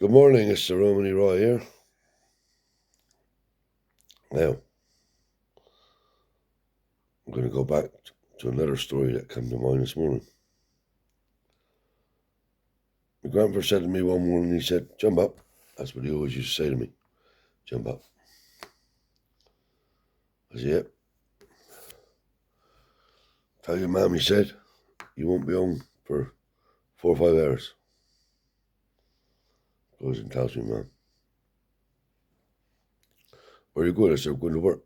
Good morning, it's Sir Romany Roy here. Now, I'm going to go back to another story that came to mind this morning. My grandfather said to me one morning, he said, "Jump up." That's what he always used to say to me, "Jump up." I said, "Yep." "Tell your mum," he said, "you won't be home for 4 or 5 hours." Goes and tells me, "Mum." "Where are you going?" I said, "I'm going to work."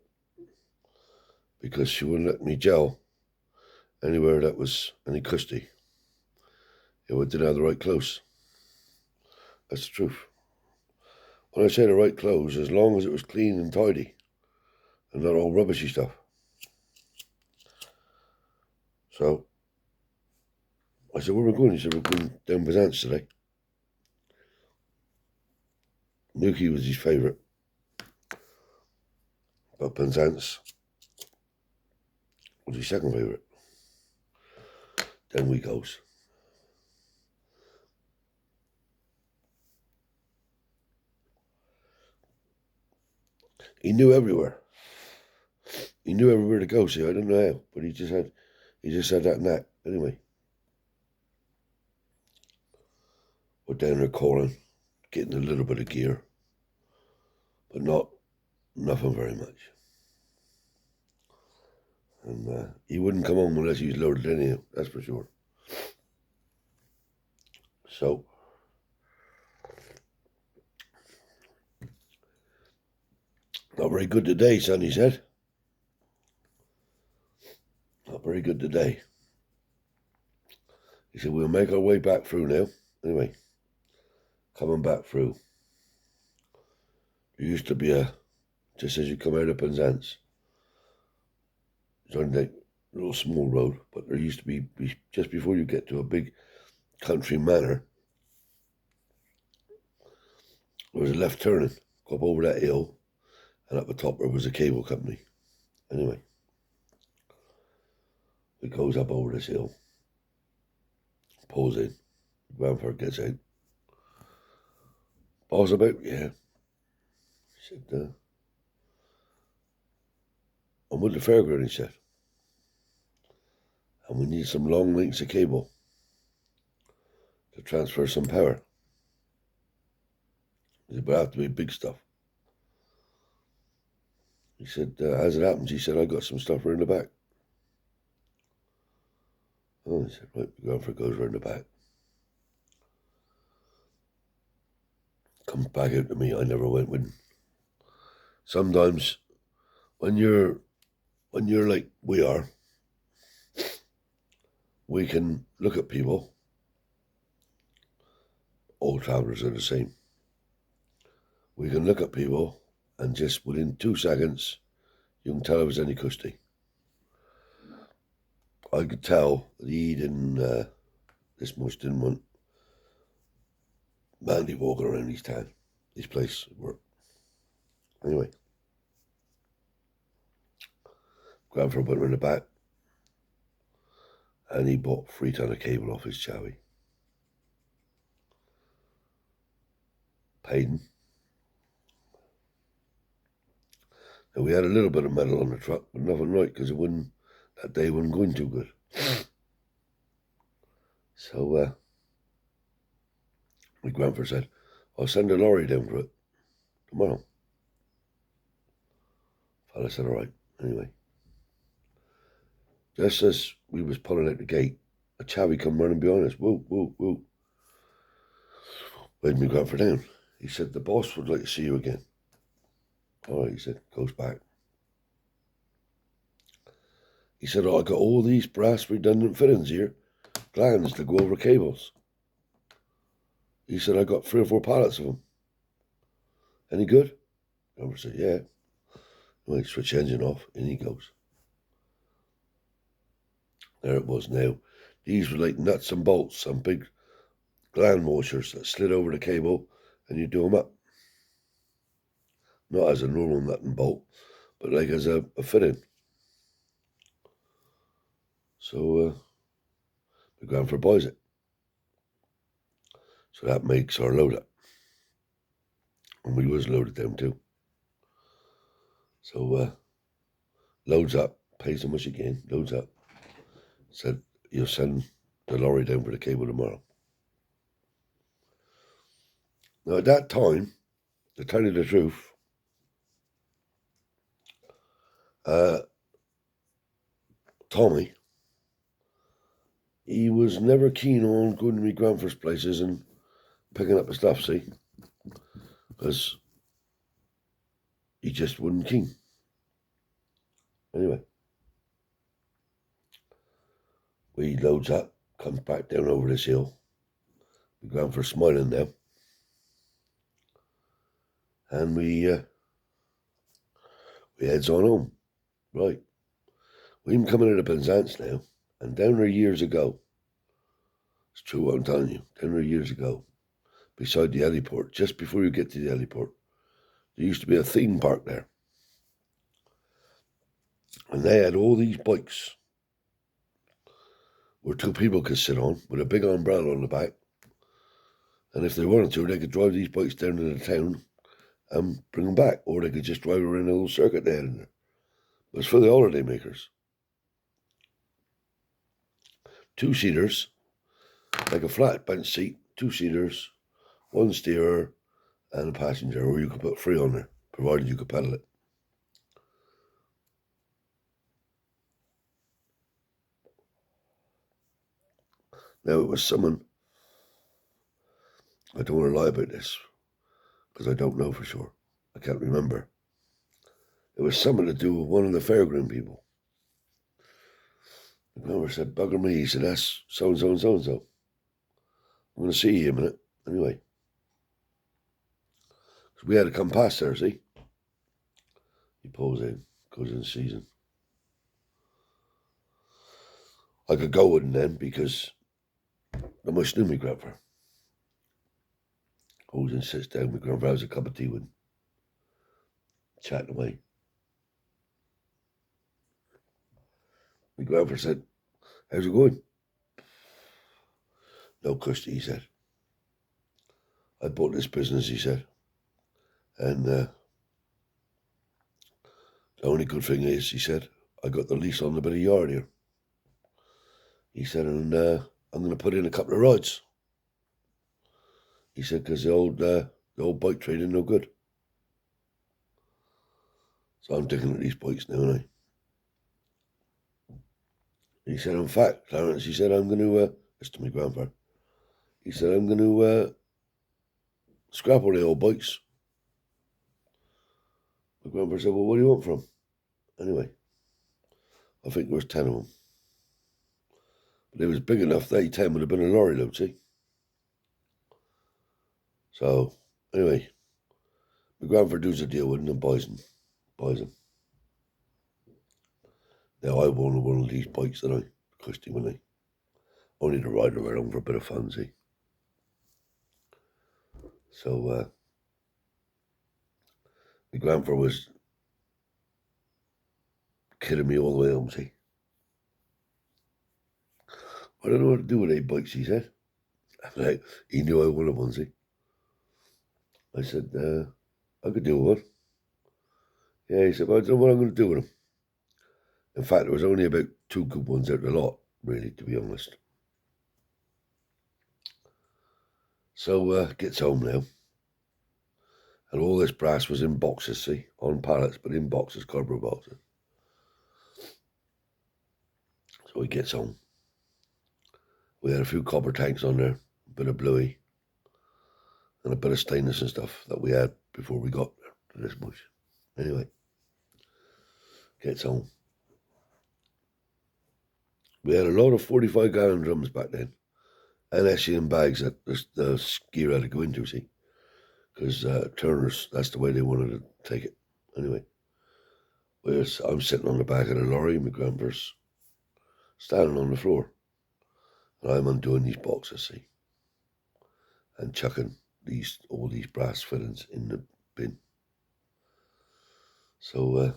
Because she wouldn't let me gel anywhere that was any custy. It didn't have the right clothes. That's the truth. When I say the right clothes, as long as it was clean and tidy and not all rubbishy stuff. So I said, "Where are we going?" He said, "We're going down Byzance today." Nuki was his favourite, but Penzance was his second favourite. Then we goes. He knew everywhere. He knew everywhere to go. See, I don't know how, but he just had that knack. Anyway, we're down there calling, getting a little bit of gear, but nothing very much. And he wouldn't come home unless he was loaded anyhow, that's for sure. So, "Not very good today, son," he said. "Not very good today." He said, "We'll make our way back through now." Anyway, coming back through, there used to be just as you come out of Penzance, it's only like a little small road, but there used to be just before you get to a big country manor, there was a left turning, go up over that hill, and up the top there was a cable company. Anyway, it goes up over this hill, pulls in, grandfather gets out. "Boss about?" "Yeah." He said, "I'm with the fairground," he said, "and we need some long lengths of cable to transfer some power." He said, "But it have to be big stuff." He said, "As it happens," he said, "I got some stuff around the back." Oh, he said, "Right." Grandfather goes round the back. Comes back out to me. I never went with him. Sometimes when you're like we are, we can look at people. All travellers are the same. We can look at people and just within 2 seconds, you can tell if there's any custy. I could tell that he didn't, this much didn't want Mandy walking around his town, his place of work. Anyway, grandfather went around the back and he bought 3 ton of cable off his chowie. Paid him. And we had a little bit of metal on the truck, but nothing right, because that day wasn't going too good. So my grandfather said, "I'll send a lorry down for it tomorrow." Fella said, "All right." Anyway, just as we was pulling out the gate, a chavvy come running behind us. Whoop, whoop, whoop. Waved my grandfather down. He said, "The boss would like to see you again." "All right," he said, goes back. He said, "Oh, I got all these brass redundant fittings here, glands to go over cables." He said, "I got 3 or 4 pallets of them. Any good?" Grandfather said, "Yeah." Well, switch the engine off, in he goes. There it was now. These were like nuts and bolts, some big gland washers that slid over the cable and you do them up. Not as a normal nut and bolt, but like as a fitting. So my grandfather buys it. So that makes our load up. And we was loaded down too. So loads up, pays how much again, loads up. Said, you'll send the lorry down for the cable tomorrow. Now at that time, to tell you the truth, Tommy, he was never keen on going to my grandfather's places and picking up the stuff, see? Because he just wasn't keen. Anyway, we loads up, comes back down over this hill. My grandfather's smiling now. And we heads on home. Right. We've been coming out of Penzance now, and down there years ago, it's true what I'm telling you, down there years ago, beside the heliport, just before you get to the heliport, there used to be a theme park there. And they had all these bikes where two people could sit on with a big umbrella on the back. And if they wanted to, they could drive these bikes down to the town and bring them back. Or they could just drive around a little circuit they had in there. It was for the holiday makers. 2-seaters, like a flat bench seat, 2-seaters, 1 steerer and a passenger, or you could put 3 on there, provided you could pedal it. Now it was someone, I don't want to lie about this, because I don't know for sure. I can't remember. It was something to do with one of the fairground people. The member said, bugger me, he said, that's so-and-so and so-and-so. I'm going to see you in a minute. Anyway. So we had to come past there, see? He pulls in, goes in season. I could go with him then because I must knew my grandfather. Goes in, sits down, my grandfather has a cup of tea with him. Chatting away. My grandfather said, how's it going? No cushy, he said. I bought this business, he said. And the only good thing is, he said, I got the lease on the bit of yard here. He said, and I'm going to put in a couple of rides. He said, because the old bike trade ain't no good. So I'm taking at these bikes now, and he said, in fact, Clarence, he said, I'm going to, this to my grandfather, he said, I'm going to scrap all the old bikes. My grandfather said, well, what do you want from them? Anyway, I think there was 10 of them. But they was big enough, they 10 would have been a lorry load, see? So, anyway, my grandfather does a deal with them and buys them. Now, I wanted one of these bikes that I Christy, when I only to ride around for a bit of fun, see? So, my grandfather was kidding me all the way home, see? I don't know what to do with 8 bikes, he said. Like, he knew I wanted one, see? I said, I could do one. Yeah, he said, but I don't know what I'm going to do with them. In fact, there was only about 2 good ones out of the lot, really, to be honest. So, gets home now. And all this brass was in boxes, see? On pallets, but in boxes, cardboard boxes. So he gets home. We had a few copper tanks on there, a bit of bluey, and a bit of stainless and stuff that we had before we got to this bush. Anyway, gets home. We had a lot of 45-gallon drums back then, and actually in bags that the skier had to go into, see? Because Turner's, that's the way they wanted to take it. Anyway, I'm sitting on the back of the lorry, my grandpa's standing on the floor. And I'm undoing these boxes, see? And chucking all these brass fillings in the bin. So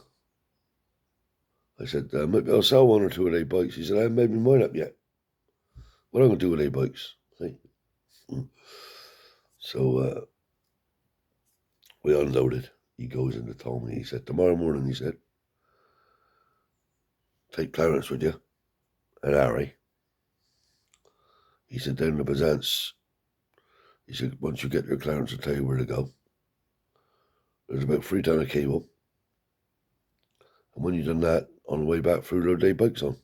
I said, maybe I'll sell 1 or 2 of their bikes. He said, I haven't made my mind up yet. What am I going to do with their bikes? See? So We unloaded. He goes into Tommy. He said, tomorrow morning, he said, take Clarence with you and Harry. He said, down to Byzance. He said, once you get there, Clarence will tell you where to go. There's about 3 ton of cable. And when you've done that, on the way back, through their day bikes on.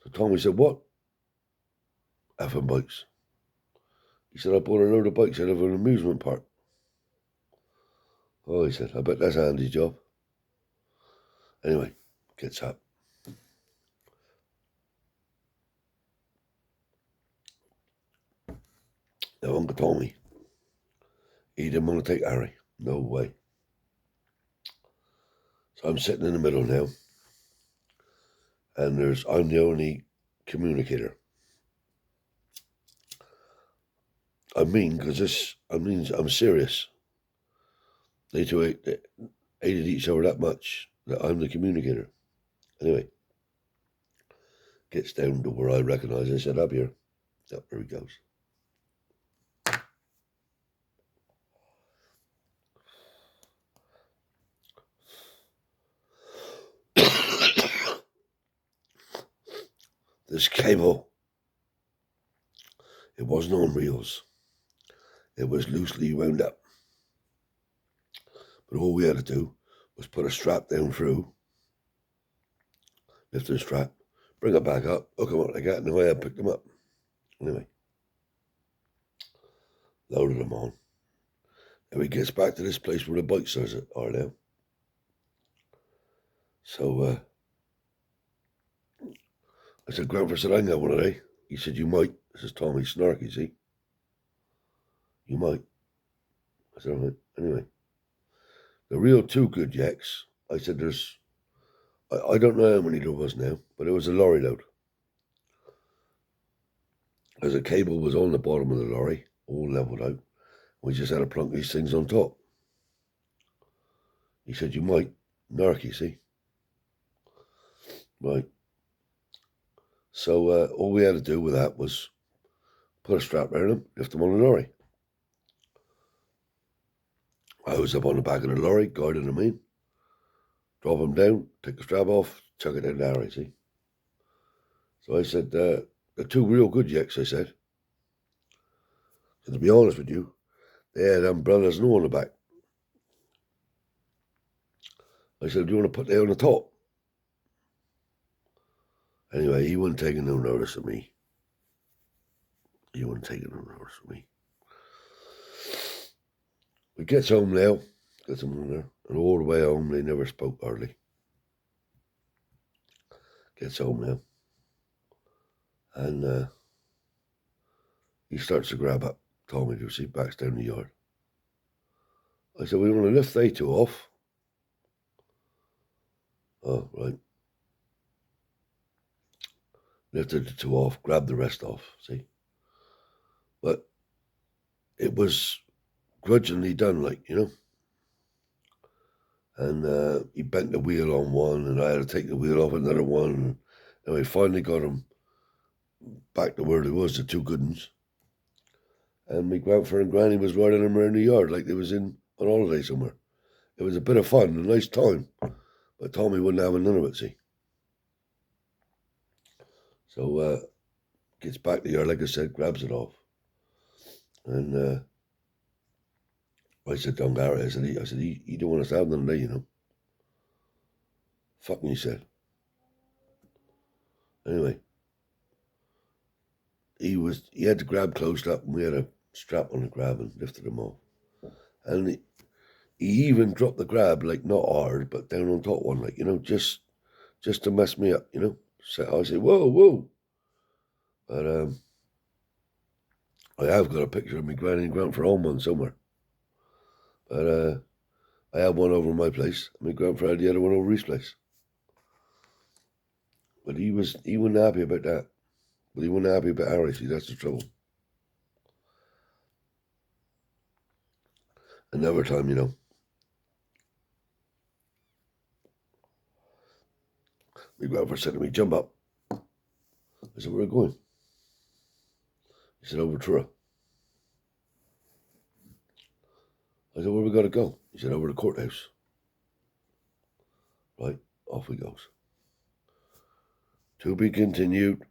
So Tommy said, what? Effing bikes. He said, I bought a load of bikes out of an amusement park. Oh, he said, I bet that's Andy's job. Anyway, gets up. Now Uncle Tommy, he didn't want to take Harry. No way. So I'm sitting in the middle now. And I'm the only communicator. I mean, because I'm serious. They two hated each other that much that I'm the communicator. Anyway, gets down to where I recognise. I said, up here. Yep, there he goes. This cable, it wasn't on reels. It was loosely wound up. But all we had to do was put a strap down through, lift the strap, bring it back up, hook them up like that, and the way I picked them up. Anyway, loaded them on. And he gets back to this place where the bikes are now. So I said, Grandpa said, I can have one today. He said, you might. This is Tommy Snarky, see? You might. I said, all right. Anyway, the real 2 good yaks, I said, I don't know how many there was now, but it was a lorry load. As a cable was on the bottom of the lorry, all levelled out. We just had to plunk these things on top. He said, you might. Narky, see? Right. So all we had to do with that was put a strap around them, lift them on the lorry. I was up on the back of the lorry, guiding them in, drop them down, take the strap off, chuck it down the lorry, see? So I said, the 2 real good yaks, I said. And to be honest with you, they had umbrellas and all on the back. I said, do you want to put that on the top? Anyway, he wasn't taking no notice of me. He wasn't taking no notice of me. We gets home now, gets them on there, and all the way home they never spoke hardly. Gets home now, and he starts to grab up Tommy to see backs down the yard. I said, we want to lift they 2 off. Oh, right. Lifted the 2 off, grabbed the rest off, see? But it was grudgingly done, like, you know? And he bent the wheel on one, and I had to take the wheel off another one. And we finally got him back to where they was, the 2 good ones. And my grandfather and granny was riding them around the yard like they was on holiday somewhere. It was a bit of fun, a nice time. But Tommy wouldn't have none of it, see? So gets back to the yard, like I said, grabs it off. And I said to Gary, I said, he don't want us to have none today, you know. Fucking, he said. Anyway, he had the grab closed up, and we had a strap on the grab and lifted him off. And he even dropped the grab, like, not hard, but down on top one, like, you know, just to mess me up, you know. So I said, whoa. But I have got a picture of me granny and grandfather on one somewhere. But I had one over in my place, and my grandfather had the other one over his place. But he wasn't happy about that. But he wasn't happy about Harry, see, that's the trouble. Another time, you know, my grandfather said to me, jump up. I said, where are you going? He said, over Truro. I said, where we got to go? He said, over the courthouse. Right, off we goes. To be continued.